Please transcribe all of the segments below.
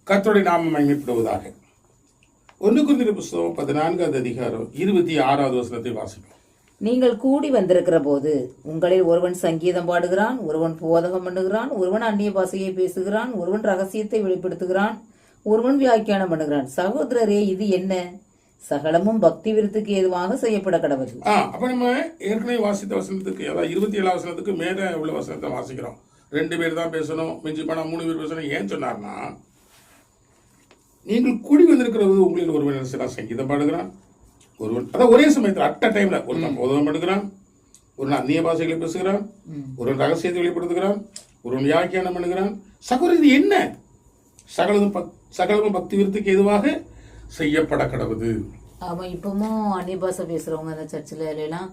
கர்த்தருடைய நாமம் மகிமைப்படுவதாக. 1 கொரிந்தியர் புத்தகம் 14வது அதிகாரம் 26வது வசனத்தை வாசிப்போம். நீங்கள் கூடி வந்திருக்கிற போது உங்களில் ஒருவன் சங்கீதம் பாடுகிறான், ஒருவன் போதகம் பண்ணுகிறான், ஒருவன் அந்நிய பாஷையை பேசுகிறான், ஒருவன் ரகசியத்தை வெளிப்படுத்துகிறான், ஒருவன் வியாக்கியானம் பண்ணுகிறான். சகோதரரே, இது என்ன? சகலமும் பக்தி விருத்துக்கு ஏதுவாக செய்யப்பட கடவுள். அப்ப நம்ம ஏற்கனவே வாசித்த வசனத்துக்கு, அதாவது 27 வசனத்துக்கு மேல உள்ள வசனத்தை வாசிக்கிறோம். 2 பேர் தான் பேசணும், மிஞ்சி போனா 3 பேர் பேசணும். ஏன் சொன்னார்னா, நீங்கள் கூடி வந்திருக்கிறது உங்களில் ஒருவன் சங்கீதம் பாடுகிறான், ஒருவன் அதான் ஒரே சமயத்தில் அட்ட டைம்ல ஒருவன் போதகம் பண்ணுகிறான், ஒருவன் அந்நிய பாஷைகளை பேசுகிறான், ஒருவன் ரகசியத்தை வெளிப்படுத்துகிறான், ஒருவன் வியாக்கியானம் பண்ணுகிறான். சகோதரர், இது என்ன? சகலமும் பக்தி விருத்துக்கு எதுவாக செய்யப்பட கடவுது. அவன் இப்பவும் அந்நிய பாஷை பேசுறவங்க அந்த சர்ச்சில் எல்லாம்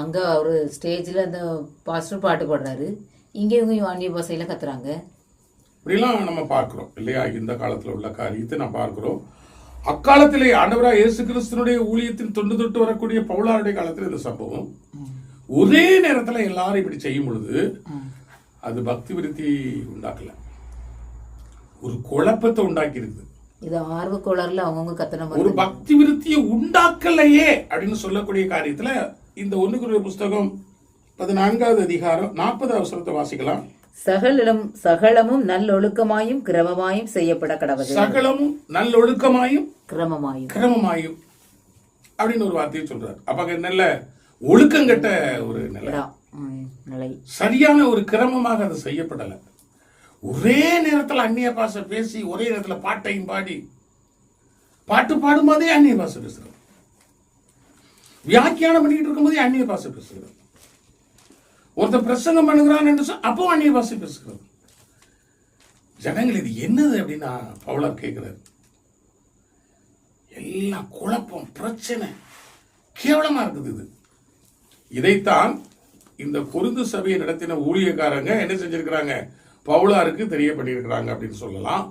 அங்க ஒரு ஸ்டேஜ்ல அந்த பாஸ்டர் பாட்டு பாடுறாரு, இங்கே இவங்க அந்நிய பஸ்ஸையில கத்துறாங்க. இப்படிலாம் நம்ம பார்க்கிறோம் இல்லையா? இந்த காலத்தில் உள்ள காரியத்தை நாம் பார்க்கிறோம். அக்காலத்திலே ஆண்டவராக இயேசு கிறிஸ்துனுடைய ஊழியத்தின் தொண்டு தொட்டு வரக்கூடிய பவுலாருடைய காலத்தில் இந்த சம்பவம் ஒரே நேரத்தில் எல்லாரும் இப்படி செய்யும் பொழுது அது பக்தி விருத்தி உண்டாக்கல, ஒரு குழப்பத்தை உண்டாக்கி இருக்குது. இது ஆர்வ கோளாறுல அவங்கவுங்க கத்தன ஒரு பக்தி விருத்தியை உண்டாக்கலையே அப்படின்னு சொல்லக்கூடிய காரியத்துல இந்த 1 கொரிந்தியர் புத்தகம் 14வது அதிகாரம் 40வது வசனத்தை வாசிக்கலாம். சகலமும் நல்லொழுக்கமாயும் கிரமமாயும் செய்யப்பட கடவுள். சகலமும் நல்லொழுக்கமாயும் கிரமமாயும் அப்படின்னு ஒரு வார்த்தையை சொல்றாரு. அப்ப நல்ல ஒழுக்கம் கெட்ட ஒரு நிலை, சரியான ஒரு கிரமமாக அது செய்யப்படல. ஒரே நேரத்தில் அந்நிய பாஷை பேசி, ஒரே நேரத்தில் பாட்டையும் பாடி, பாட்டு பாடும்போதே அந்நிய பாஷை பேசுறது, வியாக்கியானம் பண்ணிட்டு இருக்கும்போதே அந்நிய பாஷை பேசுகிறது, ஒருத்தர் பிரசங்கம் பண்ணுகிறான் என்று அப்போ அந்நிய பாஷை பேசுகிறது. ஜனங்கள் இது என்னது அப்படின்னா பவுலர் கேட்கிறார். எல்லாம் குழப்பம், பிரச்சனை, கேவலமா இருக்குது. இது இதைத்தான் இந்த கொரிந்து சபையை நடத்தின ஊழியக்காரங்க என்ன செஞ்சிருக்கிறாங்க, பவுலாருக்கு தெரியப்பட்டிருக்கிறாங்க அப்படின்னு சொல்லலாம்.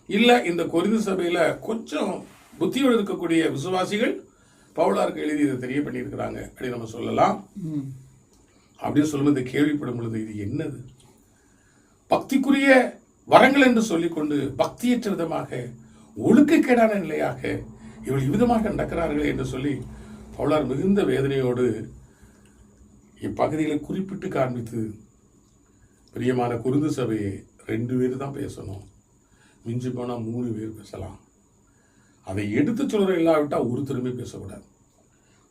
இல்ல இந்த கொரிந்து சபையில கொஞ்சம் புத்தியோடு இருக்கக்கூடிய விசுவாசிகள் பவுலாருக்கு எழுதி இதை தெரியப்பட்டிருக்கிறாங்க அப்படின்னு நம்ம சொல்லலாம். அப்படின்னு சொல்லும்போது கேள்விப்படும் பொழுது இது என்னது? பக்திக்குரிய வரங்கள் என்று சொல்லிக்கொண்டு பக்தியற்ற விதமாக, ஒழுக்கக்கேடான நிலையாக இவள் இவ்விதமாக நடக்கிறார்கள் என்று சொல்லி பவுலார் மிகுந்த வேதனையோடு இப்பகுதிகளை குறிப்பிட்டு காண்பித்து, பிரியமான கொரிந்து சபையை 2 பேர் தான் பேசணும், மிஞ்சி போனா 3 பேர் பேசலாம், அதை எடுத்து சொல்ற இல்லாவிட்டா ஒருத்தருமே பேசக்கூடாது.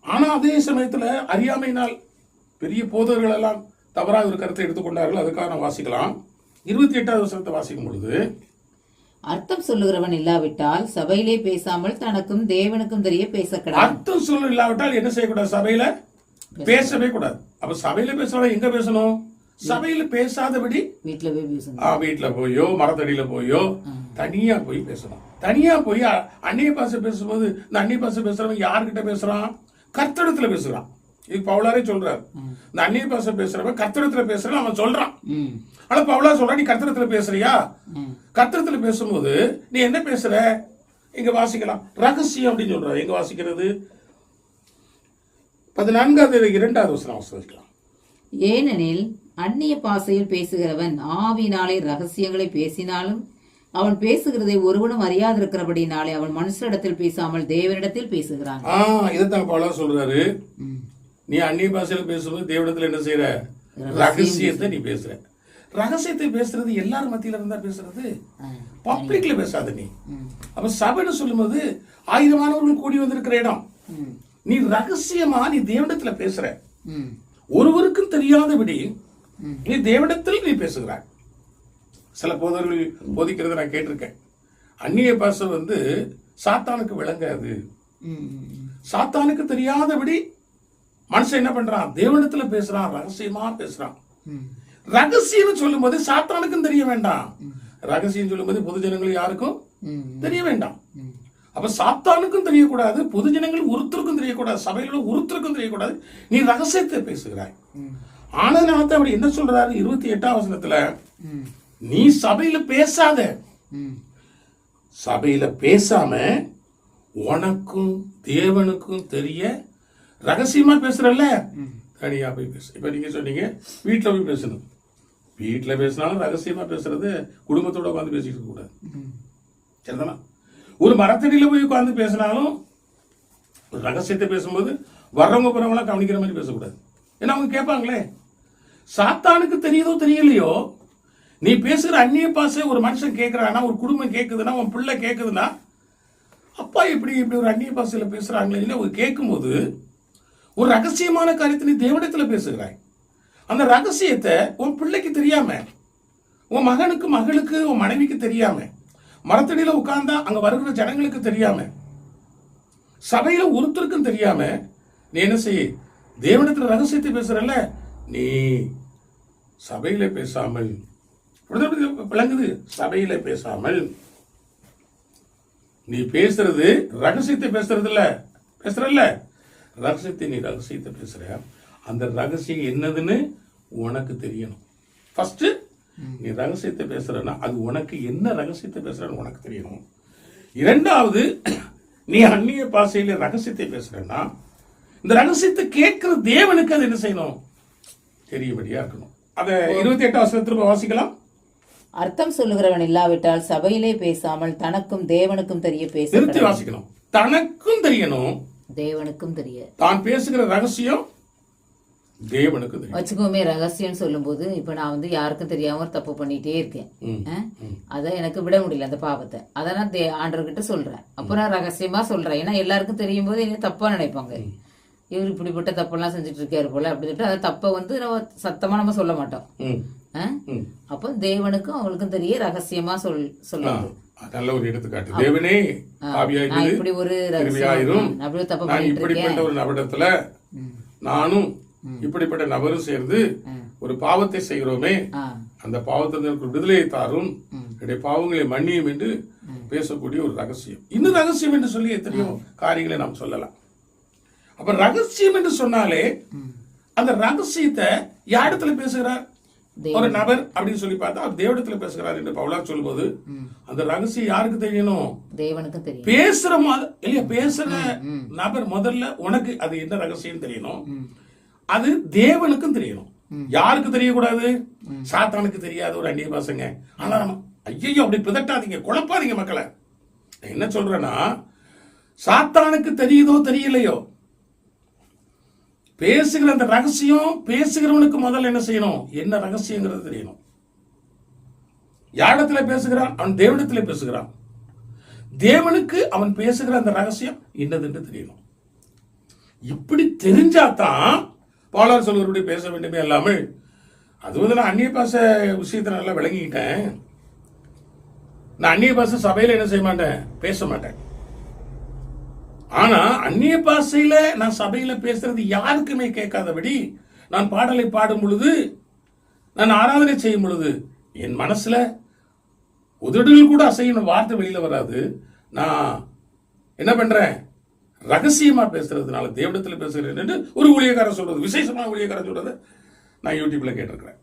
ஆனா அதே சமயத்துல அறியாமையினால் பெரிய போதகர்கள் எல்லாம் தவறாக ஒரு கருத்தை எடுத்துக்கொண்டார்கள். அதுக்காக நான் வாசிக்கலாம். 28வது வசனத்தை வாசிக்கும் பொழுது, அர்த்தம் சொல்லுகிறவன் இல்லாவிட்டால் சபையிலே பேசாமல் தனக்கும் தேவனுக்கும் தெரிய பேசக்கூடாது. அர்த்தம் சொல்ல இல்லாவிட்டால் என்ன செய்யக்கூடாது? சபையில பேசவே கூடாது. அப்ப சபையில பேசணும், எங்க பேசணும்? சபையில பேசாதபடி வீட்டுல போயோ மரத்தடியில போயோ தனியா போய் பேசணும். தனியா போய் அந்நிய பாஷை பேசும்போது இந்த அந்நிய பாஷை பேசுறவன் யாருக்கிட்ட பேசுறான்? கர்த்தரிடத்துல பேசுறான். இது பவுலாரே சொல்றாரு. இந்த அந்நிய பாஷை பேசுறவன் கர்த்தரிடத்துல பேசுறான் அவன் சொல்றான். ஆனா பவுலா சொல்றான், நீ கர்த்தரிடத்துல பேசுறியா? கர்த்தரிடத்துல பேசும்போது நீ என்ன பேசுற? இங்க வாசிக்கலாம், ரகசியம் அப்படின்னு சொல்ற. எங்க வாசிக்கிறது? 14வது 2வது வசனம் வாசிக்கலாம். ஏனெனில் அந்நிய பாஷையில் பேசுகிறவன் ஆவினாலே ரகசியங்களை பேசினாலும் அவன் பேசுகிறதை ஒருவனும் அறியாதிருக்கிறபடினாலே அவன் மனுஷரிடத்தில் பேசாமல் தேவனிடத்தில் பேசுகிறான். இதைத்தான் பவுலா சொல்றாரு. நீ அந்நிய பாஷையில பேசும்போது தேவனிடத்தில் என்ன செய்யற? ரகசியத்தை நீ பேசுற. ரகசியத்தை பேசுறது எல்லாரும் மத்தியில இருந்தா பேசுறது, பப்ளிக்ல பேசாத நீ. அப்ப சபைன்னு சொல்லும்போது ஆயிரமானவர்கள் கூடி வந்திருக்கிற இடம். நீ ரகசியமா நீ தேவனிடத்துல பேசுற, ஒருவருக்கும் தெரியாதபடி நீ தேவனிடத்தில் நீ பேசுகிறாய். சில போதர்கள் போதிக்கிறத நான் கேட்டிருக்கேன். அந்நிய பாஷை சாத்தானுக்கு விளங்காது, சாத்தானுக்கு தெரியாதபடி மனுஷன் என்ன பண்றான்? தேவனிடத்துல பேசுறான், ரகசியமா பேசுறான். ரகசியம் சொல்லும் போது சாத்தானுக்கும் தெரிய வேண்டாம், ரகசியம் சொல்லும் போது பொது ஜனங்கள் யாருக்கும் தெரிய வேண்டாம். அப்ப சாத்தானுக்கும் தெரியக்கூடாது, பொது ஜனங்கள் ஒருத்தருக்கும் தெரியக்கூடாது, சபையில ஒருத்தருக்கும் தெரியக்கூடாது, நீ ரகசியத்தை பேசுகிறாய். ஆனதுனால அப்படி என்ன சொல்றாரு 28வது வசனத்துல, நீ சபையில பேசாத. சபையில பேசாம உனக்கும் தேவனுக்கும் தெரிய ரகசியமா பேசுறல்ல, தனியா போய் பேசு. இப்ப நீங்க சொன்னீங்க வீட்டுல போய் பேசணும். வீட்டுல பேசினாலும் ரகசியமா பேசுறது குடும்பத்தோட உட்காந்து பேசிட்டு இருக்க கூடாது. சரிதானா? ஒரு மரத்தடியில போய் உட்காந்து பேசினாலும் ஒரு ரகசியத்தை பேசும்போது வர்றவங்க போறவங்களாம் கவனிக்கிற மாதிரி பேசக்கூடாது. ஏன்னா அவங்க கேட்பாங்களே. சாத்தானுக்கு தெரியுதோ தெரியலையோ, நீ பேசுகிற அந்நிய பாசை ஒரு மனுஷன் கேட்கிறானா, ஒரு குடும்பம் கேட்குதுன்னா, உன் பிள்ளை கேட்குதுன்னா, அப்பா இப்படி ஒரு அந்நிய பாசையில பேசுறாங்களே இல்லை, ஒரு கேட்கும்போது ஒரு ரகசியமான காரியத்தை நீ தேவனிடத்துல பேசுகிறாய். அந்த ரகசியத்தை உன் பிள்ளைக்கு தெரியாம, உன் மகனுக்கு மகளுக்கு உன் மனைவிக்கு தெரியாம, மரத்தடியில உட்கார்ந்தா அங்க வருகிற ஜனங்களுக்கு தெரியாம, சபையில ஒருத்தருக்கும் தெரியாம நீ என்ன செய்ய, தேவனிடத்துல ரகசியத்தை பேசுறல்ல, நீ சபையில பேசாமல், விளங்குது, சபையில பேசாமல் நீ பேசுறது ரகசியத்தை பேசுறதில்ல, பேசுறல்ல, ரகசியத்தை நீ ரகசியத்தை பேசுற. அந்த ரகசியம் என்னதுன்னு உனக்கு தெரியணும். ஃபர்ஸ்ட் நீ ரகசியத்தை பேசுறன்னா அது உனக்கு என்ன ரகசியத்தை பேசுறன்னு உனக்கு தெரியணும். இரண்டாவது, நீ அந்நிய பாஷையில ரகசியத்தை பேசுறன்னா இந்த ரகசியத்தை கேட்கிற தேவனுக்கு அது என்ன செய்யணும், தெரியபடியா இருக்கணும். அதை 28 வசனத்துல வாசிக்கலாம். அர்த்தம் சொல்லுகிறவன் இல்லாவிட்டால் சபையிலே பேசாமல் தனக்கும் தேவனுக்கும் தெரிய பேச. நிறுத்தி வாசிக்கணும். தனக்கும் தெரியணும், தேவனுக்கும் தெரிய. தான் பேசுகிற ரகசியம் தேவனுக்கு தெரியும். வச்சுக்கோமே, ரகசியம் சொல்லும் போது இப்ப நான் வந்து யாருக்கும் தெரியாம ஒரு தப்பு பண்ணிட்டே இருக்கேன். அத எனக்கு விட முடியல அந்த பாவத்தை. அதை நான் ஆண்டவர்கிட்ட சொல்றேன். அப்புறம் ரகசியமா சொல்றேன். ஏன்னா எல்லாருக்கும் தெரியும் போது என்ன தப்பா நினைப்பாங்க, இவர் இப்படிப்பட்ட தப்பெல்லாம் செஞ்சுட்டு இருக்காரு போல அப்படின்னு சொல்லிட்டு அந்த தப்பை வந்து நம்ம சத்தமா நம்ம சொல்ல மாட்டோம். அப்போ தேவனுக்கும் அவங்களுக்கும் தெரிய ரகசியமா சொல்லுவாங்க. நல்ல ஒரு எடுத்துக்காட்டு. தேவனே இப்படி ஒரு இப்படிப்பட்ட ஒரு நபரிடத்துல நானும் இப்படிப்பட்ட நபரும் சேர்ந்து ஒரு பாவத்தை செய்கிறோமே, அந்த பாவத்தை விடுதலையை தாரும், என்னுடைய பாவங்களை மன்னியும் என்று பேசக்கூடிய ஒரு ரகசியம். இன்னும் ரகசியம் என்று சொல்லி எத்தனையோ காரியங்களை நாம் சொல்லலாம். அப்ப ரகசியம் என்று சொன்னாலே அந்த ரகசியத்தை யாரிடத்துல பேசுகிறார், ஒரு நபர் அப்படின்னு சொல்லி பார்த்தா அவர் தேவனிடத்துல பேசுகிறார் என்று பவுலார் சொல்லும்போது அந்த ரகசியம் யாருக்கு தெரியணும், தேவனுக்கு தெரியும். பேசுற இல்லையா, பேசுற நபர் முதல்ல உனக்கு அது என்ன ரகசியம் தெரியணும், அது தேவனுக்கும் தெரியணும். யாருக்கு தெரியக்கூடாது, சாத்தானுக்கு தெரியாத ஒரு அந்நிய பாசங்க. ஆனா ஐயோ அப்படி பிதட்டாதீங்க, குழப்பாதீங்க மக்களை. என்ன சொல்றேன்னா, சாத்தானுக்கு தெரியுதோ தெரியலையோ, பேசுகிற அந்த ரகசியம் பேசுகிறவனுக்கு முதல்ல என்ன செய்யணும், என்ன ரகசியங்கிறது தெரியணும். யாரிடத்துல பேசுகிறான், அவன் தேவனிடத்துல பேசுகிறான். தேவனுக்கு அவன் பேசுகிற அந்த ரகசியம் என்னதுன்னு தெரியணும். இப்படி தெரிஞ்சாதான் பவுலார் சொல்வருடைய பேச வேண்டுமே இல்லாமல், அது வந்து நான் அந்நிய பாஷை விஷயத்தை நல்லா விளங்கிக்கிட்டேன், நான் அந்நிய பாஷை சபையில என்ன செய்ய மாட்டேன், பேச மாட்டேன். ஆனா அந்நிய பாஷையில நான் சபையில பேசுறது யாருக்குமே கேட்காதபடி நான் பாடலை பாடும் பொழுது, நான் ஆராதனை செய்யும் பொழுது என் மனசுல உதடுகள் கூட அசையும், வார்த்தை வெளியில வராது. நான் என்ன பண்றேன், ரகசியமா பேசுறதுனால தேவனிடத்துல பேசுகிறேன் என்று ஒரு ஊழியக்காரர் சொல்றது, விசேஷமான ஊழியக்காரர் சொல்றது நான் யூடியூப்ல கேட்டிருக்கிறேன்.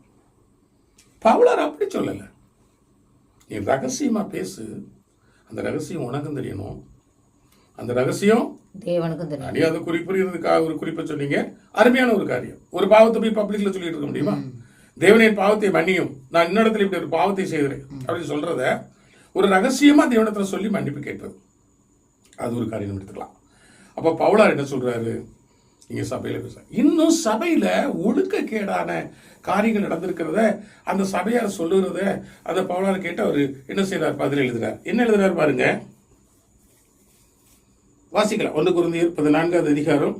பவுலார் அப்படி சொல்லல, நீ ரகசியமா பேசு, அந்த ரகசியம் உனக்கும் தெரியணும், அந்த ரகசியம் தேவனுக்கும் தெரியும். நீ அதை குறிப்பிடுறதுக்காக ஒரு குறிப்பை சொன்னீங்க, அருமையான ஒரு காரியம். ஒரு பாவத்தை போய் பப்ளிக்ல சொல்லிட்டு இருக்க முடியுமா, தேவனின் பாவத்தை மன்னியும், நான் இன்னொருத்துல இப்படி ஒரு பாவத்தை செய்கிறேன் அப்படின்னு சொல்றத ஒரு ரகசியமா தேவனிடத்துல சொல்லி மன்னிப்பு கேட்பது, அது ஒரு காரியம் எடுத்துக்கலாம். அப்ப பவுலார் என்ன சொல்றாரு, நீங்க சபையில பேச, இன்னும் சபையில ஒழுக்கக்கேடான காரியங்கள் நடந்திருக்கிறத அந்த சபையார் சொல்லுறத அந்த பவுலார் கேட்டு அவரு என்ன செய்யறார், பதில் எழுதுறார். என்ன எழுதுறாரு பாருங்க, வாசிக்கலாம். 1 கொரிந்தியர் 14வது அதிகாரம்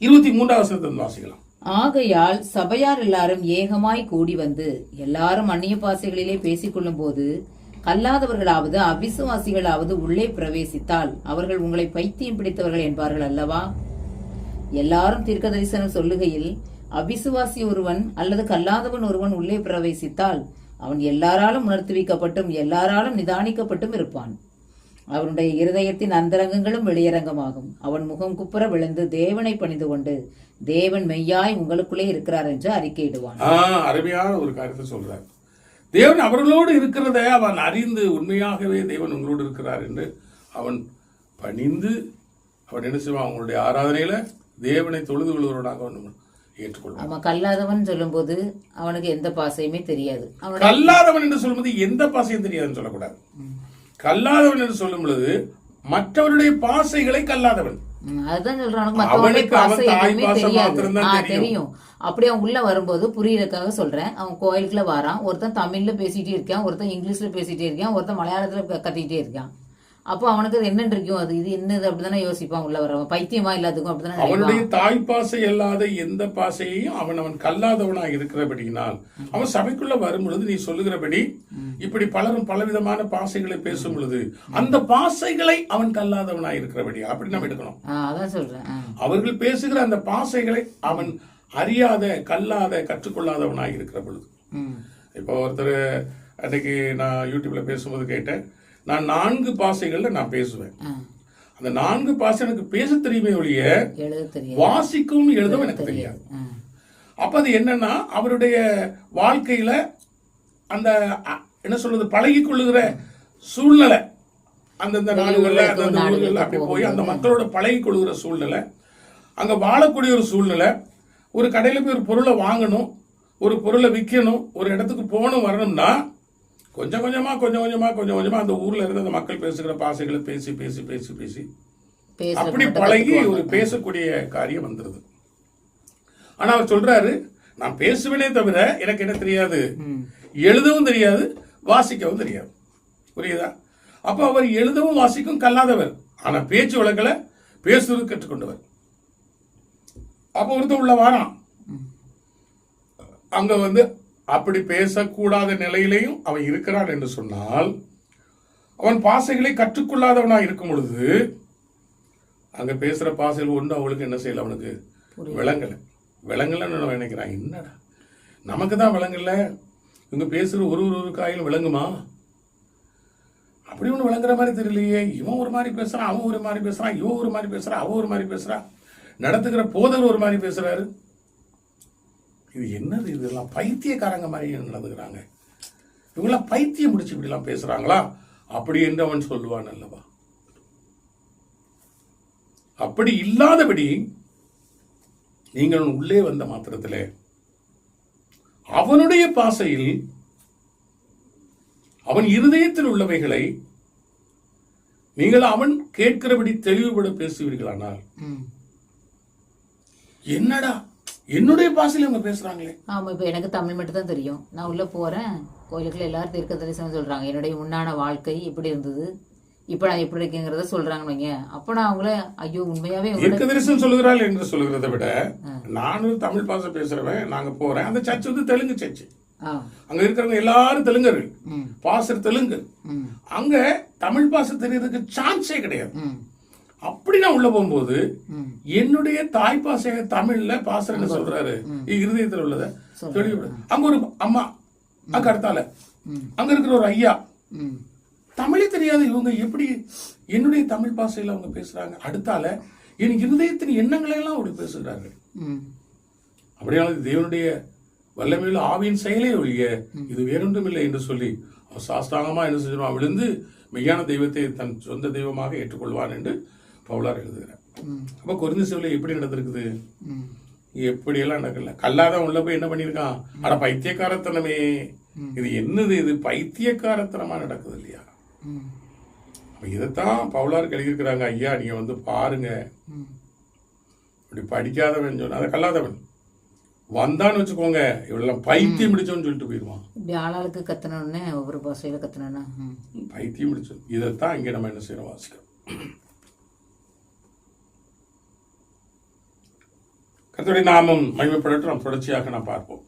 23வது வசனத்தை வாசிக்கலாம். ஆகையால் சபையார் எல்லாரும் ஏகமாய் கூடி வந்து எல்லாரும் அந்நிய பாஷைகளிலே பேசிக்கொள்ளும் போது கல்லாதவர்களாவது அவிசுவாசிகளாவது உள்ளே பிரவேசித்தால் அவர்கள் உங்களை பைத்தியம் பிடித்தவர்கள் என்பார்கள் அல்லவா? எல்லாரும் தீர்க்க தரிசனம் சொல்லுகையில் அவிசுவாசி ஒருவன் அல்லது கல்லாதவன் ஒருவன் உள்ளே பிரவேசித்தால் அவன் எல்லாராலும் உணர்த்துவிக்கப்பட்டும் எல்லாராலும் நிதானிக்கப்பட்டும் இருப்பான். அவனுடைய இருதயத்தின் அந்தரங்கங்களும் வெளியரங்கமாகும். அவன் முகம் குப்புற விழுந்து தேவனை பணிந்து கொண்டு தேவன் மெய்யாய் உங்களுக்குள்ளே இருக்கிறார் என்று அறிக்கையிடுவான். அருமையான ஒரு காரியத்தை சொல்றார். தேவன் அவர்களோடு இருக்கிறத அவன் அறிந்து உண்மையாகவே தேவன் உங்களோடு இருக்கிறார் என்று அவன் பணிந்து அவன் என்ன செய்வான், அவங்களுடைய ஆராதனையில தேவனை தொழுது கொள்வரோடாக ஏற்றுக்கொள்வான். அவன் கல்லாதவன் சொல்லும்போது அவனுக்கு எந்த பாசையுமே தெரியாது. கல்லாதவன் என்று சொல்லும்போது எந்த பாசையும் தெரியாதுன்னு சொல்லக்கூடாது. கல்லாதவன் என்று சொல்லும் பொழுது மற்றவருடைய பாசைகளை கல்லாதவன். அதுதான் சொல்றான், மற்றவனுடைய பாசை எதுவுமே தெரியாது. தெரியும். அப்படியே அவன் உள்ள வரும்போது புரியறதுக்காக சொல்றேன். அவன் கோயிலுக்குள்ள வரான், ஒருத்தன் தமிழ்ல பேசிட்டே இருக்கான், ஒருத்தன் இங்கிலீஷ்ல பேசிட்டே இருக்கான், ஒருத்தன் மலையாளத்துல கத்திக்கிட்டே இருக்கான். அப்போ அவனுக்கு அது என்னன்னு இருக்கும், அது இது என்னது அப்படிதானே யோசிப்பான் உள்ள வரவன். பைத்தியமா எல்லாத்துக்கும் அப்படித்தானே. அவனுடைய தாய் பாசை அல்லாத எந்த பாசையையும் அவன் கல்லாதவனாக இருக்கிறபடியினால் அவன் சபைக்குள்ள வரும் பொழுது நீ சொல்லுகிறபடி இப்படி பலரும் பலவிதமான பாசைகளை பேசும் பொழுது அந்த பாசைகளை அவன் கல்லாதவனாக இருக்கிறபடி அப்படி நம்ம எடுக்கணும். அதான் சொல்றேன். அவர்கள் பேசுகிற அந்த பாசைகளை அவன் அறியாத கல்லாத கற்றுக்கொள்ளாதவனாக இருக்கிற பொழுது. இப்போ ஒருத்தர் அன்னைக்கு நான் யூடியூப்ல பேசும்போது கேட்டேன், நான் 4 பாசைகள்ல நான் பேசுவேன். அந்த 4 பாசை எனக்கு பேச தெரியுமே ஒழிய வாசிக்கவும் எழுதவும் எனக்கு தெரியாது. அப்ப அது என்னன்னா அவருடைய வாழ்க்கையில அந்த என்ன சொல்றது பழகி கொள்ளுகிற சூழ்நிலை, அந்தந்த நாடுகள்ல அந்தந்த ஊர்கள்ல அப்படி போய் அந்த மக்களோட பழகி கொள்ளுகிற சூழ்நிலை, அங்க வாழக்கூடிய ஒரு சூழ்நிலை, ஒரு கடையில போய் ஒரு பொருளை வாங்கணும், ஒரு பொருளை விற்கணும், ஒரு இடத்துக்கு போகணும் வரணும்னா கொஞ்சம் கொஞ்சமா அந்த ஊர்ல இருந்து அந்த மக்கள் பேசுகிற பாசைகளை பேசி பேசி பேசி பேசி அப்படி பழகி ஒரு பேசக்கூடிய காரியம் வந்துருது. ஆனா அவர் சொல்றாரு, நான் பேசுவேனே தவிர எனக்கு என்ன தெரியாது, எழுதவும் தெரியாது, வாசிக்கவும் தெரியாது. புரியுதா? அப்ப அவர் எழுதவும் வாசிக்கவும் கல்லாதவர், ஆனா பேச்சு வழக்கல பேசுறது கற்றுக்கொண்டவர். அப்ப ஒருத்தர் உள்ள வாரான், அங்க அப்படி பேசக்கூடாத நிலையிலையும் அவன் இருக்கிறான் என்று சொன்னால் அவன் பாசைகளை கற்றுக்கொள்ளாதவனா இருக்கும் பொழுது அங்க பேசுற பாசைகள் ஒன்று அவளுக்கு என்ன செய்யல, அவனுக்கு விளங்கலன்னு நினைக்கிறான். என்னடா நமக்கு தான் விளங்கல, இவங்க பேசுற ஒரு காயிலும் விளங்குமா? அப்படி ஒண்ணு விளங்குற மாதிரி தெரியலையே. இவன் ஒரு மாதிரி பேசுறான், அவன் ஒரு மாதிரி பேசுறான், இவன் ஒரு மாதிரி பேசுறான், அவன் ஒரு மாதிரி பேசுறான், நடத்துகிற போதர் ஒரு மாதிரி பேசுறாரு. இது என்னது, இதெல்லாம் பைத்தியக்காரங்க மாதிரி நடந்துக்கிறாங்க, இவங்கெல்லாம் பைத்தியம் முடிச்சு இப்படி எல்லாம் பேசுறாங்களா அப்படி என்று அவன் சொல்லுவான் அல்லவா? அப்படி இல்லாதபடி நீங்கள் உள்ளே வந்த மாத்திரத்திலே அவனுடைய பாசையில் அவன் இருதயத்தில் உள்ளவைகளை நீங்கள் அவன் கேட்கிறபடி தெளிவுபட பேசுவீர்களானால், என்னடா என்னுடைய பாசையில அவங்க பேசுறாங்களே. ஆமா, இப்ப எனக்கு தமிழ் மட்டும் தான் தெரியும். நான் உள்ள போறேன், கோயிலுக்குள்ள எல்லாரும் தீர்க்க தரிசனம் சொல்றாங்க, என்னுடைய முன்னான வாழ்க்கை இப்படி இருந்தது, இப்ப நான் எப்படி இருக்கேங்கிறத சொல்றாங்க வைங்க. அப்ப நான் அவங்கள ஐயோ உண்மையாவே தீர்க்க தரிசனம் சொல்லுகிறாள் என்று சொல்லுகிறத விட நானும் தமிழ் பாசை பேசுறவன், நாங்க போறேன், அந்த சர்ச் தெலுங்கு சர்ச், அங்க இருக்கிறவங்க எல்லாரும் தெலுங்கர்கள், பாசர் தெலுங்கு, அங்க தமிழ் பாசை தெரியறதுக்கு சான்ஸே கிடையாது. அப்படி நான் உள்ள போகும்போது என்னுடைய தாய் பாசைய தமிழ்ல பாசர் என்ன சொல்றாரு, இருதயத்தில் உள்ளத தெளிவு. அங்க ஒரு அம்மா, அங்க அடுத்தால அங்க இருக்கிற ஒரு ஐயா, தமிழே தெரியாது, இவங்க எப்படி என்னுடைய தமிழ் பாசையில அவங்க பேசுறாங்க, அடுத்தால என் இருதயத்தின் எண்ணங்களை எல்லாம் அப்படி பேசுகிறார்கள். அப்படியான தேவனுடைய வல்லமையுள்ள ஆவியின் செயலே ஒழிய இது வேறொன்றும் இல்லை என்று சொல்லி அவன் சாஸ்தாங்கமா என்ன செஞ்சிருவான், விழுந்து மெய்யான தெய்வத்தை தன் சொந்த தெய்வமாக ஏற்றுக்கொள்வான் என்று பவுலார் எழுதுகிறார். அப்ப கொரிந்தியர்ல எப்படி நடந்திருக்குது, எப்படி எல்லாம் நடக்கல. கல்லாதான் உள்ள போய் என்ன பண்ணிருக்கான், ஆனா பைத்தியக்காரத்தனமே, இது என்னது, இது பைத்தியக்காரத்தனமா நடக்குது இல்லையா? இதைத்தான் பவுலார் எழுதியிருக்கிறாங்க, ஐயா நீங்க பாருங்க, இப்படி படிக்காதவன் சொன்ன அதை கல்லாதவன் வந்தான்னு வச்சுக்கோங்க, இவெல்லாம் பைத்தியம் முடிச்சோன்னு சொல்லிட்டு போயிடுவான். இப்படி ஆளாளுக்கு கத்தனோன்னு ஒவ்வொரு பாஷையில கத்தனா பைத்தியம் முடிச்சோம். இதைத்தான் இங்க நம்ம என்ன செய்யறோம், வாசிக்கிறோம். கர்த்தருடைய நாமம் மகிமைப்படட்டும். நாம் தொடர்ச்சியாக நாம் பார்ப்போம்.